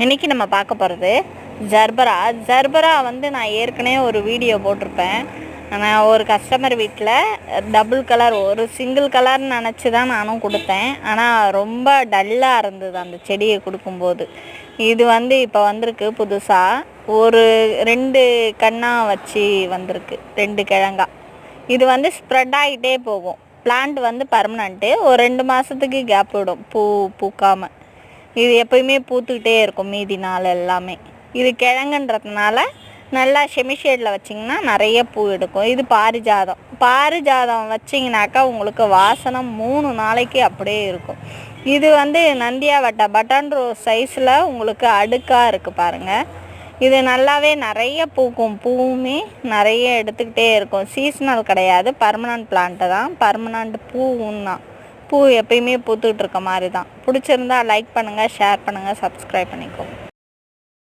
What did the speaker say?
இன்றைக்கி நம்ம பார்க்க போகிறது ஜர்பரா வந்து நான் ஏற்கனவே ஒரு வீடியோ போட்டிருப்பேன். நான் ஒரு கஸ்டமர் வீட்டில் டபுள் கலர் ஒரு சிங்கிள் கலர்னு நினச்சி தான் நானும் கொடுத்தேன். ஆனால் ரொம்ப டல்லாக இருந்தது அந்த செடியை கொடுக்கும்போது. இது வந்து இப்போ வந்திருக்கு புதுசாக ஒரு 2 கண்ணாக வச்சு வந்திருக்கு, 2 கிழங்கா. இது வந்து ஸ்ப்ரெட் ஆகிட்டே போகும். பிளான்ட் வந்து பர்மனண்ட்டு. ஒரு 2 மாதத்துக்கு கேப் விடும் பூக்காமல். இது எப்பயுமே பூத்துக்கிட்டே இருக்கும் மீதி நாள் எல்லாமே. இது கிழங்குன்றதுனால நல்லா ஷெமிஷேடில் வச்சிங்கன்னா நிறைய பூ எடுக்கும். இது பாரிஜாதம் வச்சிங்கனாக்கா உங்களுக்கு வாசனை 3 நாளைக்கு அப்படியே இருக்கும். இது வந்து நந்தியாவட்டை பட்டன் ரோஸ் சைஸில் உங்களுக்கு அடுக்காக இருக்குது பாருங்கள். இது நல்லாவே நிறைய பூக்கும், பூவுமே நிறைய எடுத்துக்கிட்டே இருக்கும். சீசனல் கிடையாது, பர்மனண்ட் பிளான்ட்டு தான். பர்மனண்ட் பூவும் தான். பூ எப்பயுமே பூத்துக்கிட்டு இருக்க மாதிரி தான். பிடிச்சிருந்தா லைக் பண்ணுங்கள், ஷேர் பண்ணுங்கள், சப்ஸ்கிரைப் பண்ணிக்கோங்க.